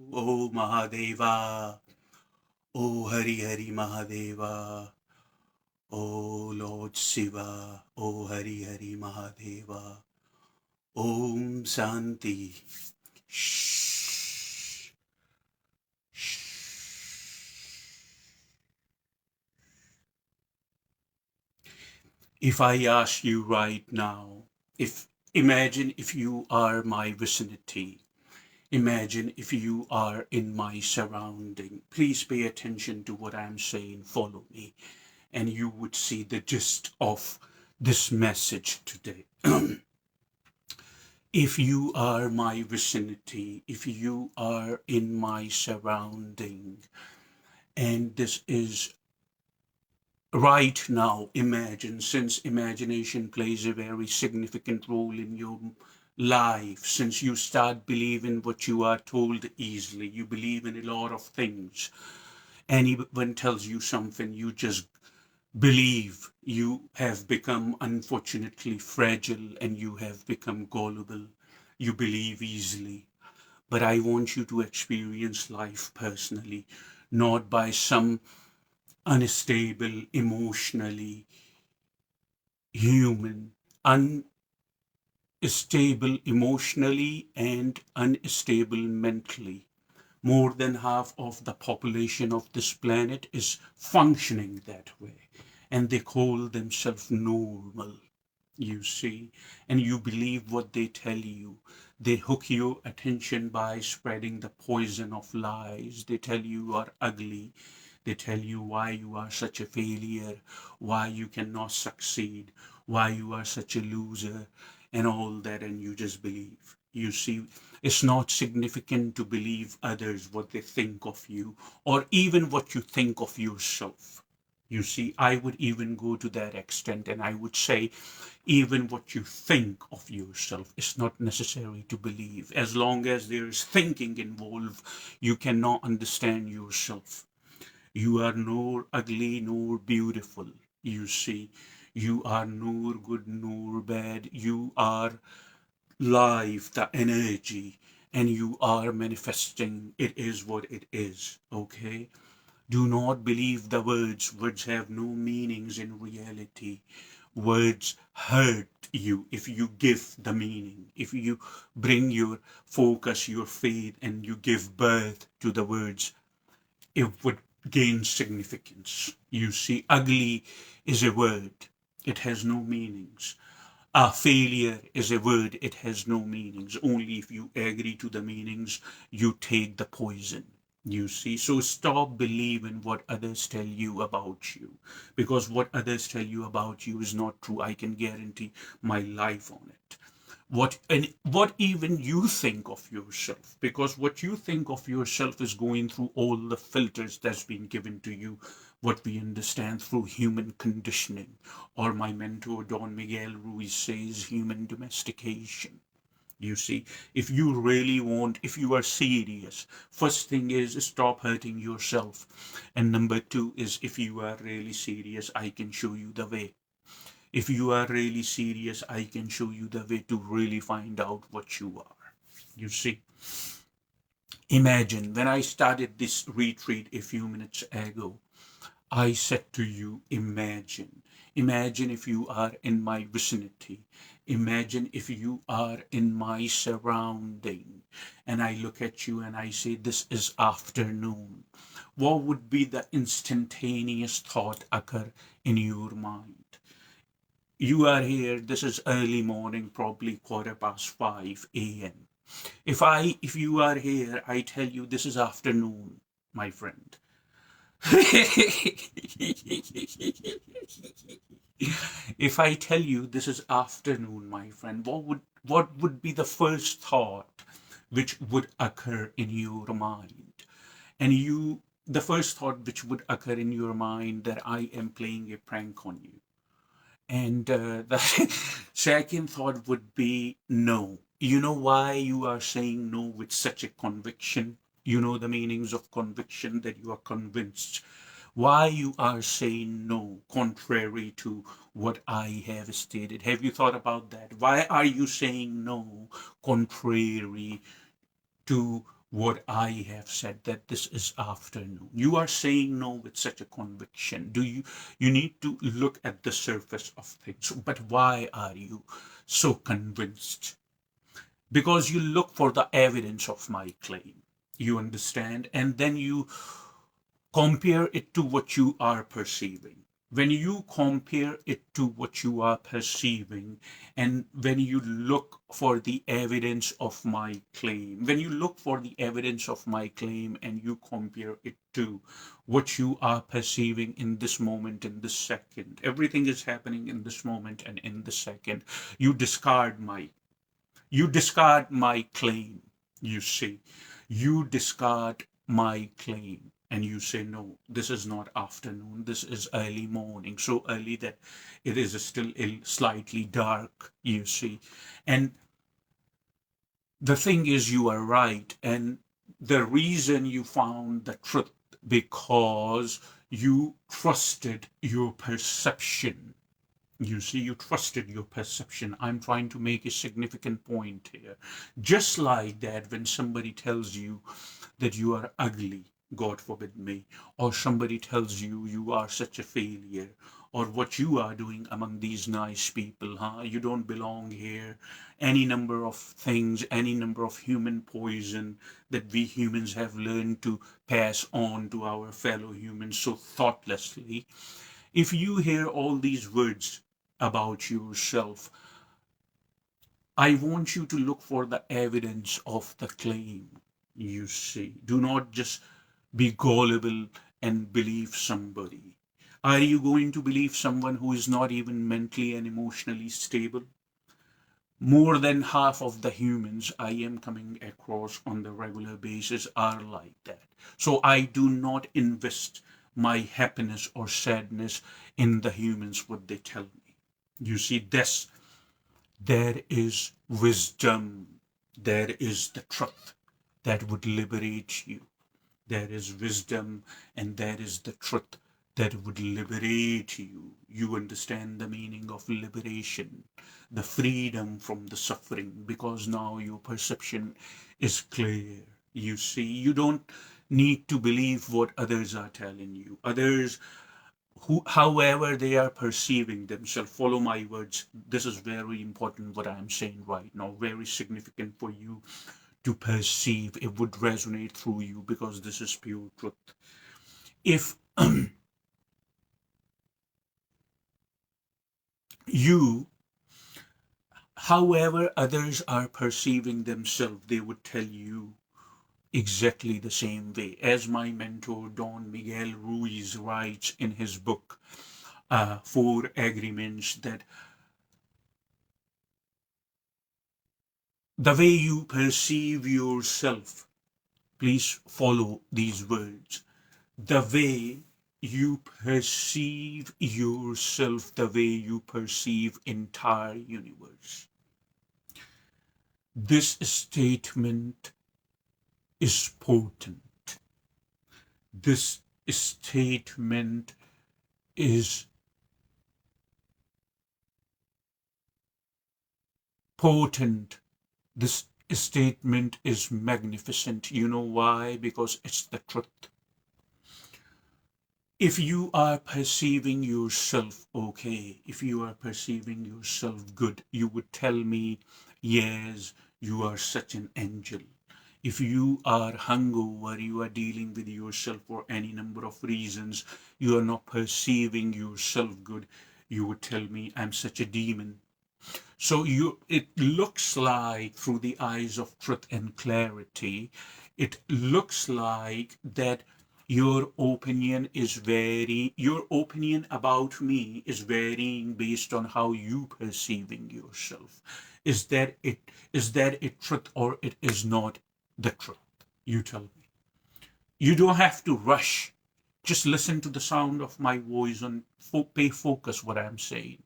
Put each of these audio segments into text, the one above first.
Oh Mahadeva, oh Hari Hari Mahadeva, oh Lord Shiva, oh Hari Hari Mahadeva, Om Shanti. Shh. If I ask you right now, if imagine if you are my vicinity, imagine if you are in my surrounding. Please pay attention to what I'm saying. Follow me, and you would see the gist of this message today. If you are my vicinity, if you are in my surrounding, and this is right now, imagine, since imagination plays a very significant role in your life, since you start believing what you are told easily, you believe in a lot of things. Anyone tells you something, you just believe. You have become unfortunately fragile and you have become gullible. You believe easily. But I want you to experience life personally, not by some unstable, emotionally human, unstable emotionally and unstable mentally. More than half of the population of this planet is functioning that way, and they call themselves normal. You see, and you believe what they tell you. They hook your attention by spreading the poison of lies. They tell you are ugly. They tell you why you are such a failure, why you cannot succeed, why you are such a loser, and all that, and you just believe. You see, it's not significant to believe others what they think of you, or even what you think of yourself. You see, I would even go to that extent and I would say, even what you think of yourself is not necessary to believe. As long as there is thinking involved, you cannot understand yourself. You are nor ugly nor beautiful. You see, you are nor good nor bad. You are life, the energy, and you are manifesting. It is what it is. Okay? Do not believe the words. Words have no meanings in reality. Words hurt you if you give the meaning. If you bring your focus, your faith, and you give birth to the words, it would gain significance. You see, ugly is a word, it has no meanings. A failure is a word, it has no meanings. Only if you agree to the meanings, you take the poison. You see, so stop believing what others tell you about you, because what others tell you about you is not true. I can guarantee my life on it. What even you think of yourself, because what you think of yourself is going through all the filters that's been given to you, what we understand through human conditioning, or my mentor Don Miguel Ruiz says, human domestication. You see, if you really want, if you are serious, first thing is stop hurting yourself, and number two is, if you are really serious, I can show you the way. If you are really serious, I can show you the way to really find out what you are. You see, imagine when I started this retreat a few minutes ago, I said to you, imagine. Imagine if you are in my vicinity. Imagine if you are in my surrounding. And I look at you and I say, this is afternoon. What would be the instantaneous thought occur in your mind? You are here, this is early morning, probably 5:15 a.m. If you are here, I tell you this is afternoon, my friend. If I tell you this is afternoon, my friend, what would be the first thought which would occur in your mind? And the first thought which would occur in your mind that I am playing a prank on you. And the second thought would be no. You know why you are saying no with such a conviction? You know the meanings of conviction, that you are convinced. Why you are saying no, contrary to what I have stated? Have you thought about that? Why are you saying no, contrary to what I have said, that this is afternoon? You are saying no with such a conviction. You need to look at the surface of things. But why are you so convinced? Because you look for the evidence of my claim. You understand? And then you compare it to what you are perceiving. When you compare it to what you are perceiving, and when you look for the evidence of my claim, when you look for the evidence of my claim and you compare it to what you are perceiving in this moment, in this second, everything is happening in this moment and in the second. You discard my claim, you see. You discard my claim and you say, no, this is not afternoon, this is early morning, so early that it is still slightly dark, you see. And the thing is, you are right. And the reason you found the truth, because you trusted your perception. You see, you trusted your perception. I'm trying to make a significant point here. Just like that, when somebody tells you that you are ugly, God forbid me, or somebody tells you you are such a failure, or what you are doing among these nice people, huh? You don't belong here. Any number of things, any number of human poison that we humans have learned to pass on to our fellow humans so thoughtlessly. If you hear all these words about yourself, I want you to look for the evidence of the claim, you see. Do not just be gullible and believe somebody. Are you going to believe someone who is not even mentally and emotionally stable? More than half of the humans I am coming across on the regular basis are like that. So I do not invest my happiness or sadness in the humans, what they tell me. You see, this there is wisdom, there is the truth that would liberate you. There is wisdom and there is the truth that would liberate you. You understand the meaning of liberation, the freedom from the suffering, because now your perception is clear. You see, you don't need to believe what others are telling you. Others, however they are perceiving themselves, follow my words. This is very important what I am saying right now, very significant for you to perceive. It would resonate through you because this is pure truth. If you, however others are perceiving themselves, they would tell you exactly the same way. As my mentor Don Miguel Ruiz writes in his book, Four Agreements, that the way you perceive yourself, please follow these words. The way you perceive yourself, the way you perceive entire universe. This statement is potent. This statement is potent. This statement is magnificent. You know why? Because it's the truth. If you are perceiving yourself okay, if you are perceiving yourself good, you would tell me, yes, you are such an angel. If you are hungover, you are dealing with yourself for any number of reasons, you are not perceiving yourself good, you would tell me I'm such a demon. So it looks like through the eyes of truth and clarity, it looks like that your opinion about me is varying based on how you perceiving yourself. Is that it truth or it is not the truth? You tell me. You don't have to rush. Just listen to the sound of my voice and pay focus what I'm saying.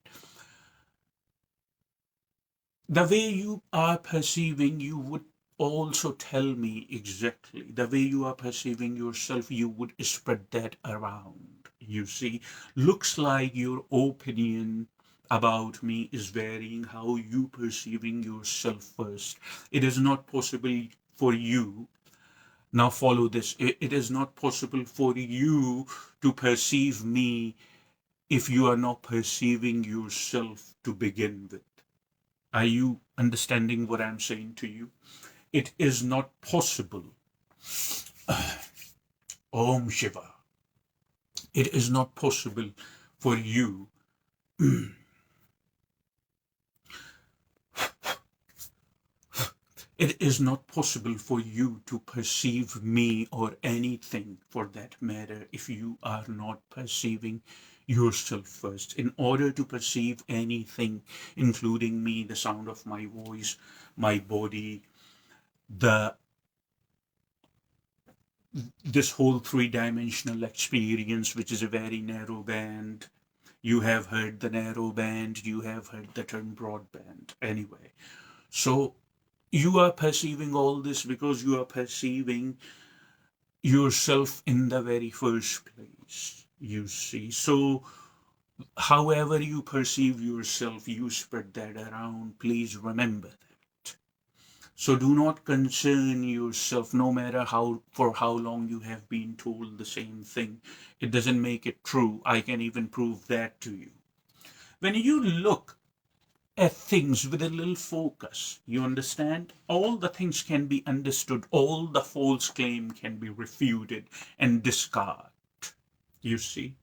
The way you are perceiving, you would also tell me exactly. The way you are perceiving yourself, you would spread that around. You see, looks like your opinion about me is varying how you perceiving yourself first. It is not possible for you. Now follow this. It is not possible for you to perceive me if you are not perceiving yourself to begin with. Are you understanding what I'm saying to you? It is not possible. Om Shiva. It is not possible for you. It is not possible for you to perceive me or anything for that matter if you are not perceiving yourself first. In order to perceive anything, including me, the sound of my voice, my body, the this whole three-dimensional experience, which is a very narrow band. You have heard the narrow band, you have heard the term broadband. Anyway, so you are perceiving all this because you are perceiving yourself in the very first place. You see, so however you perceive yourself, you spread that around. Please remember that. So do not concern yourself, no matter for how long you have been told the same thing. It doesn't make it true. I can even prove that to you. When you look at things with a little focus, you understand? All the things can be understood. All the false claim can be refuted and discarded. You see?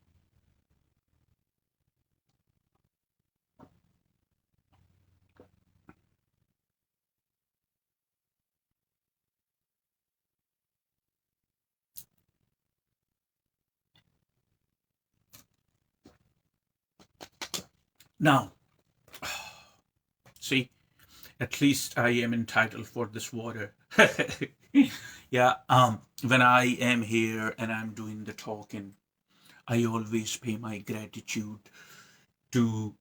Now, see, at least I am entitled for this water. Yeah, when I am here and I'm doing the talking, I always pay my gratitude to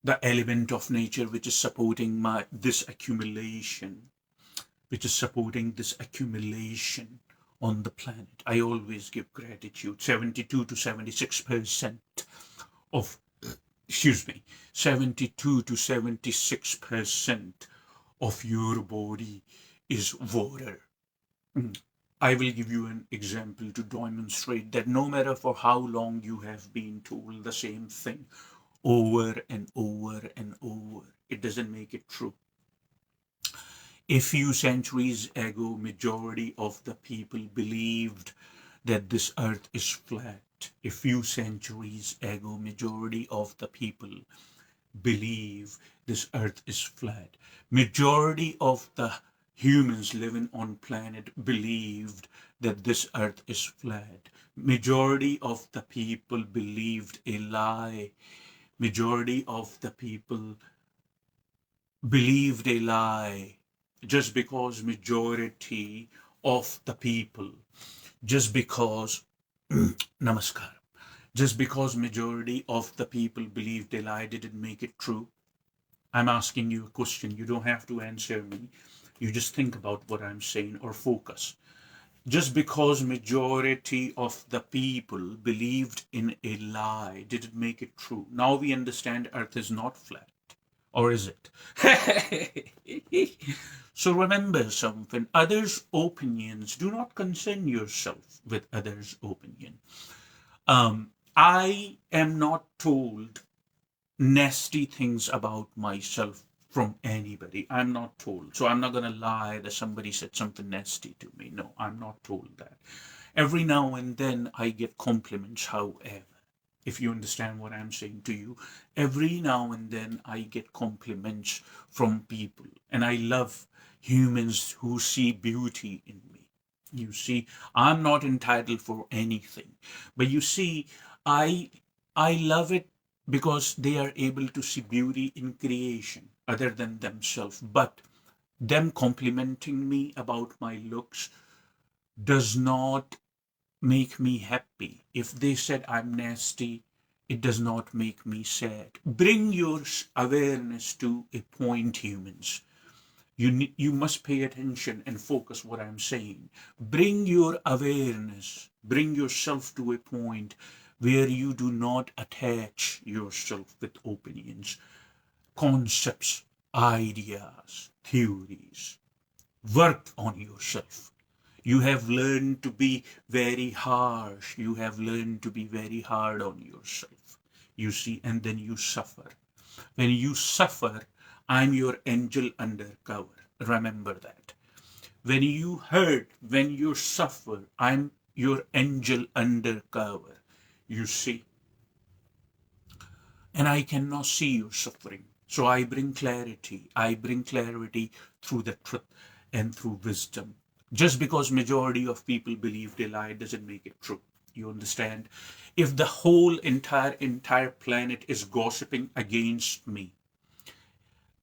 the element of nature which is supporting this accumulation, which is supporting this accumulation on the planet. I always give gratitude. 72 to 76% of, excuse me, 72 to 76% of your body is water. I will give you an example to demonstrate that no matter for how long you have been told the same thing over and over and over, it doesn't make it true. A few centuries ago, majority of the people believed that this earth is flat. A few centuries ago, majority of the people believe this earth is flat. Majority of the humans living on planet believed that this earth is flat. Majority of the people believed a lie. Majority of the people believed a lie. Just because majority of the people, just because namaskar, just because majority of the people believed a lie didn't make it true. I'm asking you a question. You don't have to answer me. You just think about what I'm saying or focus. Just because majority of the people believed in a lie didn't make it true. Now we understand earth is not flat. Or is it? So remember something. Others' opinions, do not concern yourself with others' opinion. I am not told nasty things about myself from anybody. I'm not told. So I'm not going to lie that somebody said something nasty to me. No, I'm not told that. Every now and then I get compliments, however. if you understand what I'm saying to you. Every now and then I get compliments from people, and I love humans who see beauty in me. You see, I'm not entitled for anything, but you see, I I love it because they are able to see beauty in creation other than themselves. But them complimenting me about my looks does not make me happy. If they said I'm nasty, it does not make me sad. Bring your awareness to a point, humans. You must pay attention and focus what I'm saying. Bring your awareness, bring yourself to a point where you do not attach yourself with opinions, concepts, ideas, theories. Work on yourself. You have learned to be very harsh. You have learned to be very hard on yourself. You see, and then you suffer. When you suffer, I'm your angel undercover. Remember that. When you hurt, when you suffer, I'm your angel undercover. You see, and I cannot see your suffering. So I bring clarity. I bring clarity through the truth and through wisdom. Just because majority of people believe they lie doesn't make it true. You understand? If the whole entire planet is gossiping against me,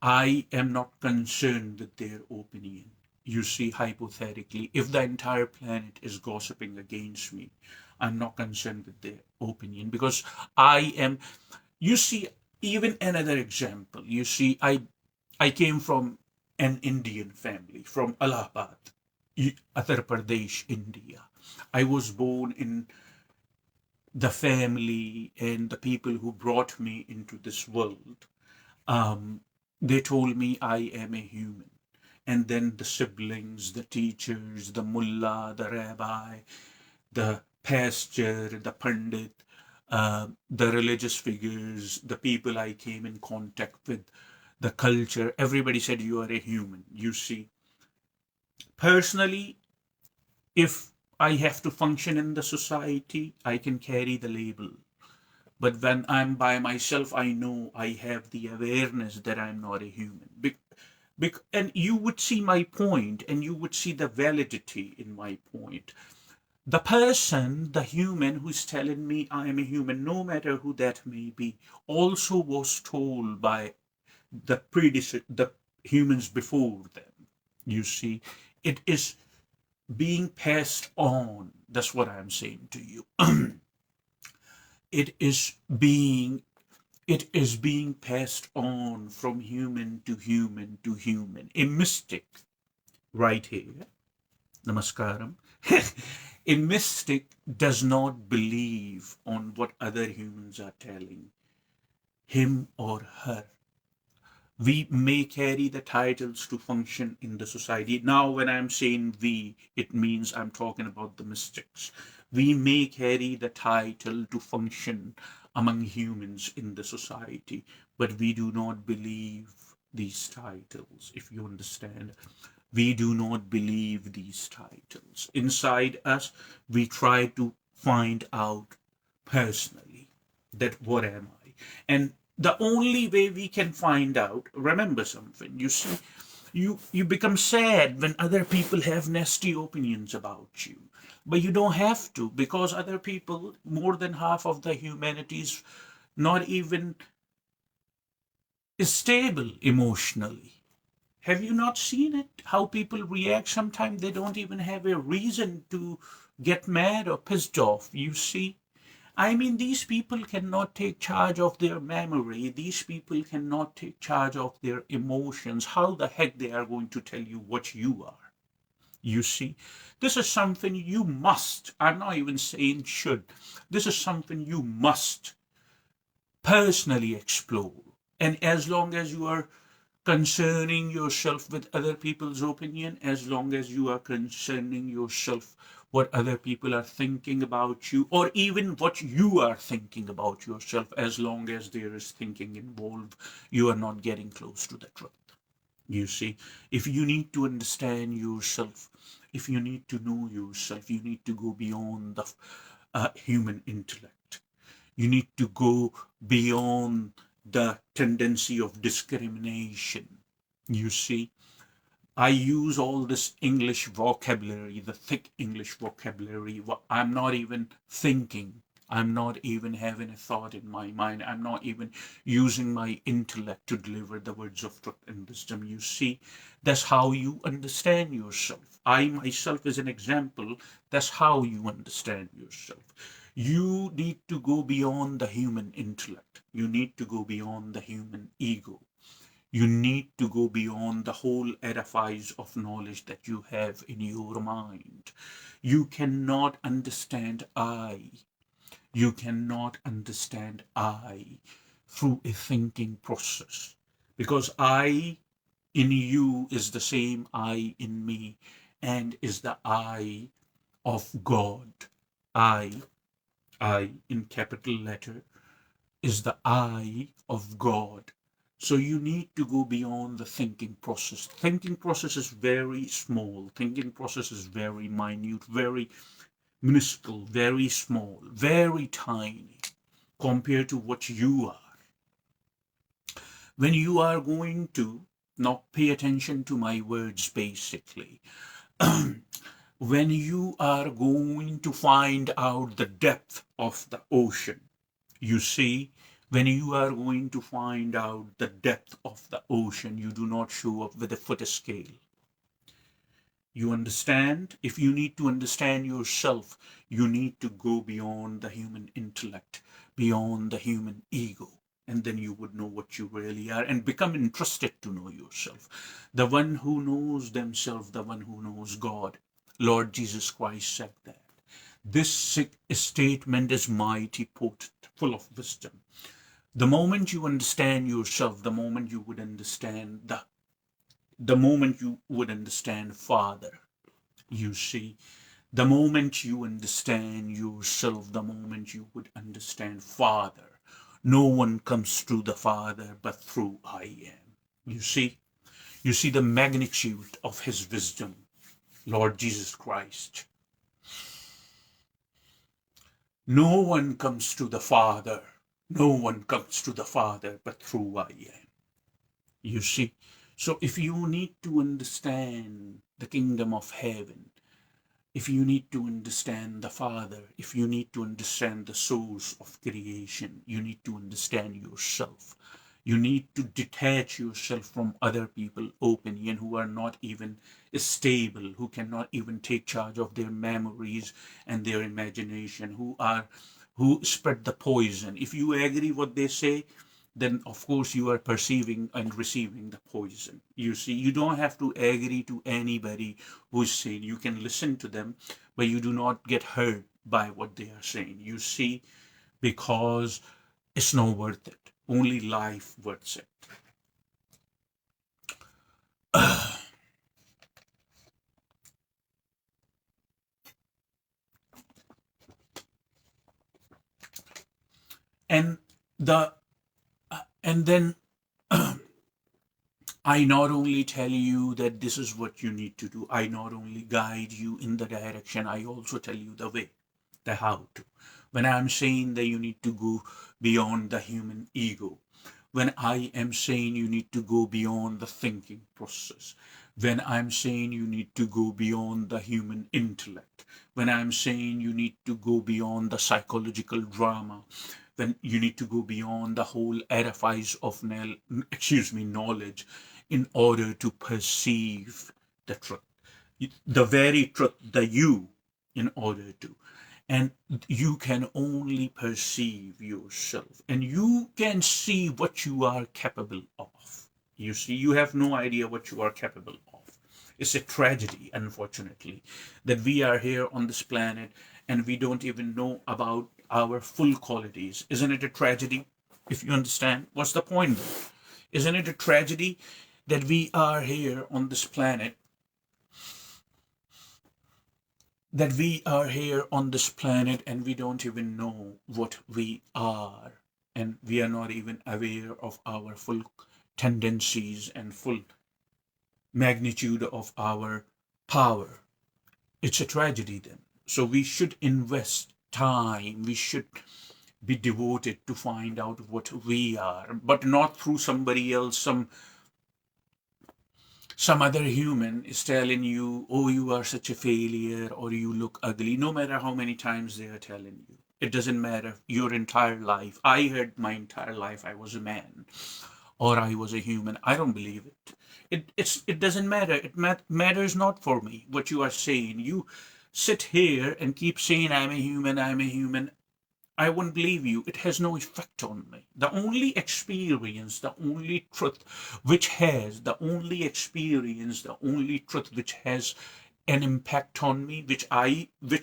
I am not concerned with their opinion. You see, hypothetically, if the entire planet is gossiping against me, I'm not concerned with their opinion because I am. You see, even another example. You see, I came from an Indian family from Allahabad, Uttar Pradesh, India. I was born in the family and the people who brought me into this world. Um, they told me I am a human. And then the siblings, the teachers, the mullah, the rabbi, the pastor, the pandit, the religious figures, the people I came in contact with, the culture, everybody said you are a human. You see, personally, if I have to function in the society, I can carry the label. But when I'm by myself, I know I have the awareness that I'm not a human. And you would see my point, and you would see the validity in my point. The person, the human who's telling me I am a human, no matter who that may be, also was told by the humans before them. You see, it is being passed on. That's what I'm saying to you. it is being it is being passed on from human to human to human. A mystic right here, namaskaram. A mystic does not believe on what other humans are telling him or her. We may carry the titles to function in the society. Now, when I'm saying we, it means I'm talking about the mystics. We may carry the title to function among humans in the society, but we do not believe these titles, if you understand. We do not believe these titles. Inside us, we try to find out personally that what am I? And the only way we can find out, remember something, you see, you become sad when other people have nasty opinions about you. But you don't have to, because other people, more than half of the humanities, not even stable emotionally. Have you not seen it? How people react sometimes they don't even have a reason to get mad or pissed off. You see? I mean, these people cannot take charge of their memory. These people cannot take charge of their emotions. How the heck they are going to tell you what you are? You see? This is something you must, I'm not even saying should, this is something you must personally explore. And as long as you are concerning yourself with other people's opinion, as long as you are concerning yourself what other people are thinking about you, or even what you are thinking about yourself, as long as there is thinking involved, you are not getting close to the truth. You see, if you need to understand yourself, if you need to know yourself, you need to go beyond the human intellect. You need to go beyond the tendency of discrimination. You see, I use all this English vocabulary, the thick English vocabulary. I'm not even thinking. I'm not even having a thought in my mind. I'm not even using my intellect to deliver the words of truth and wisdom. You see, that's how you understand yourself. I myself is an example. That's how you understand yourself. You need to go beyond the human intellect. You need to go beyond the human ego. You need to go beyond the whole edifice of knowledge that you have in your mind. You cannot understand I. You cannot understand I through a thinking process. Because I in you is the same I in me and is the I of God. I, I in capital letter, is the I of God. So you need to go beyond the thinking process. Thinking process is very small. Thinking process is very minute, very minuscule, very small, very tiny compared to what you are. When you are going to now pay attention to my words basically. When you are going to find out the depth of the ocean, you see, when you are going to find out the depth of the ocean, you do not show up with a foot scale. You understand? If you need to understand yourself, you need to go beyond the human intellect, beyond the human ego. And then you would know what you really are and become interested to know yourself. The one who knows themselves, the one who knows God. Lord Jesus Christ said that. This statement is mighty potent, full of wisdom. The moment you understand yourself, the moment you would understand the moment you would understand Father, you see, the moment you understand yourself, the moment you would understand Father, no one comes to the Father but through I am. You see the magnitude of his wisdom, Lord Jesus Christ. No one comes to the Father. No one comes to the Father but through I am. You see? So if you need to understand the kingdom of heaven, if you need to understand the Father, if you need to understand the source of creation, you need to understand yourself. You need to detach yourself from other people's opinion who are not even stable, who cannot even take charge of their memories and their imagination, who spread the poison. If you agree what they say, then of course you are perceiving and receiving the poison. You see, you don't have to agree to anybody who's saying. You can listen to them, but you do not get hurt by what they are saying. You see, because it's not worth it. Only life worth it. And the and then I not only tell you that this is what you need to do, I not only guide you in the direction, I also tell you the way, the how to. When I'm saying that you need to go beyond the human ego, when I am saying you need to go beyond the thinking process, when I'm saying you need to go beyond the human intellect, when I'm saying you need to go beyond the psychological drama, then you need to go beyond the whole edifice of knowledge in order to perceive the truth, the very truth, the you, in order to. And you can only perceive yourself and you can see what you are capable of. You see, you have no idea what you are capable of. It's a tragedy, unfortunately, that we are here on this planet and we don't even know about our full qualities. Isn't it a tragedy? If you understand, what's the point though? Isn't it a tragedy that we are here on this planet, that we are here on this planet and we don't even know what we are, and we are not even aware of our full tendencies and full magnitude of our power? It's a tragedy then. So we should invest time, we should be devoted to find out what we are, but not through somebody else, some other human is telling you, oh, you are such a failure, or you look ugly. No matter how many times they are telling you, it doesn't matter. Your entire life, I heard my entire life I was a man or I was a human. I don't believe it. It doesn't matter. Matters not for me what you are saying. You sit here and keep saying I'm a human, I'm a human. I won't believe you. It has no effect on me. The only experience, the only truth the only experience, the only truth which has an impact on me, which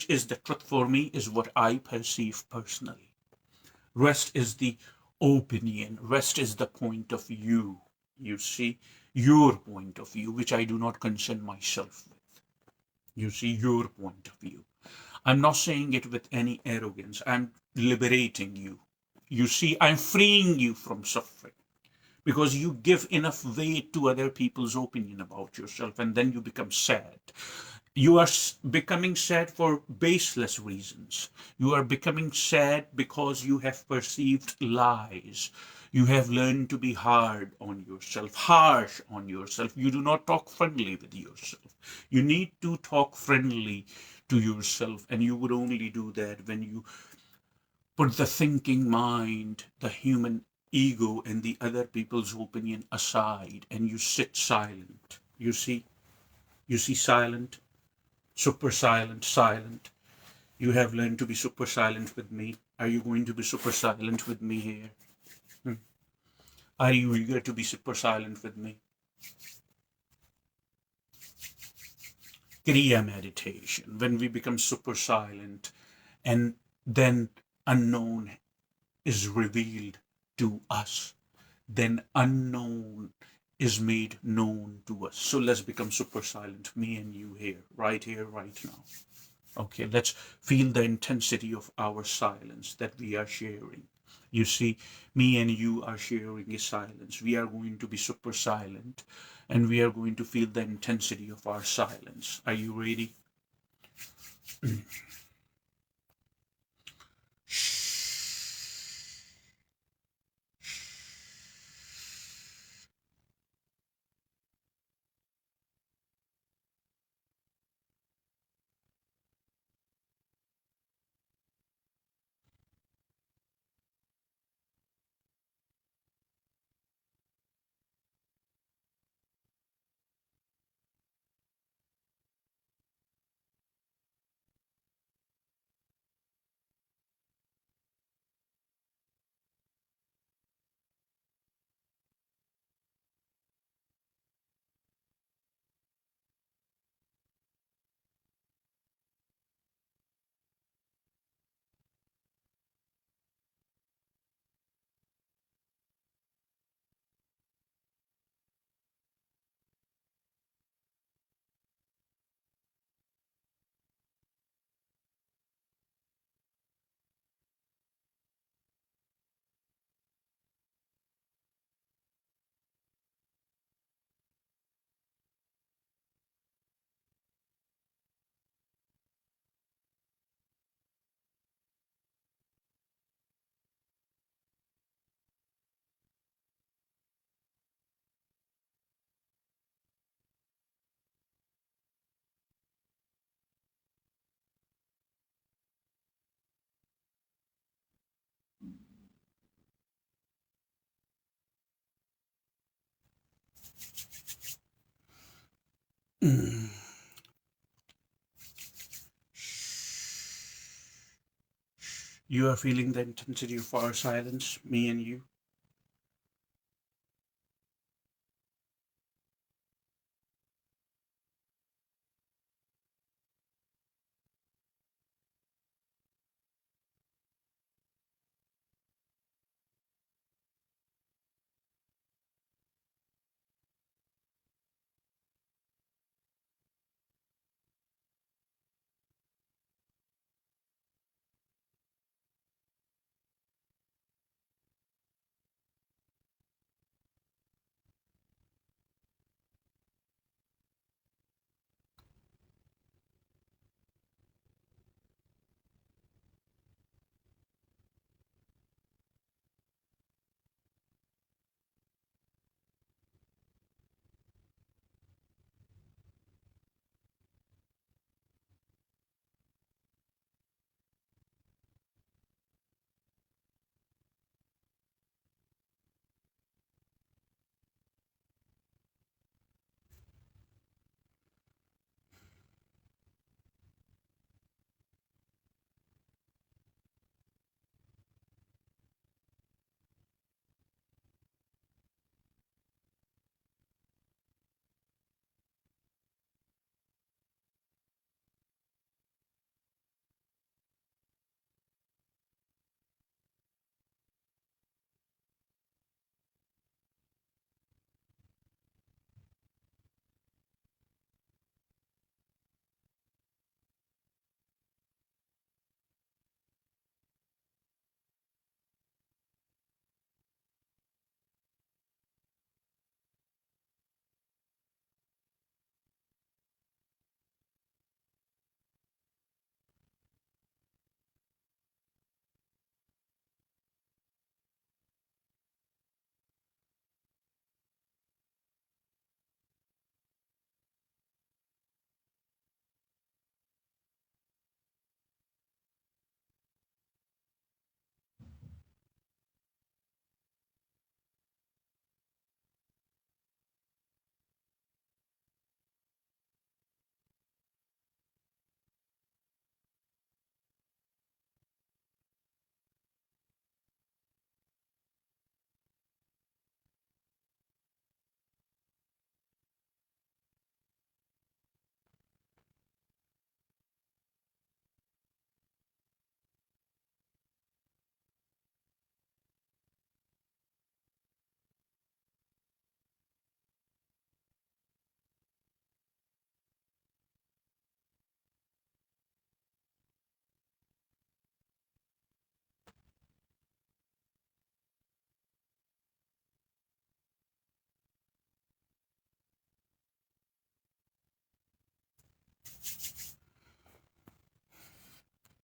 is the truth for me, is what I perceive personally. Rest is the opinion. Rest is the point of view. You see, your point of view, which I do not concern myself with. You see, your point of view. I'm not saying it with any arrogance. I'm liberating you. You see, I'm freeing you from suffering because you give enough weight to other people's opinion about yourself and then you become sad. You are becoming sad for baseless reasons. You are becoming sad because you have perceived lies. You have learned to be hard on yourself, harsh on yourself. You do not talk friendly with yourself. You need to talk friendly to yourself, and you would only do that when you put the thinking mind, the human ego, and the other people's opinion aside, and you sit silent. You see, silent, super silent, silent. You have learned to be super silent with me. Are you going to be super silent with me here? Hmm. Are you eager to be super silent with me? Kriya meditation, when we become super silent and then unknown is revealed to us, then unknown is made known to us. So let's become super silent, me and you here, right now. Okay, let's feel the intensity of our silence that we are sharing. You see, me and you are sharing a silence. We are going to be super silent and we are going to feel the intensity of our silence. Are you ready? You are feeling the intensity of our silence, me and you.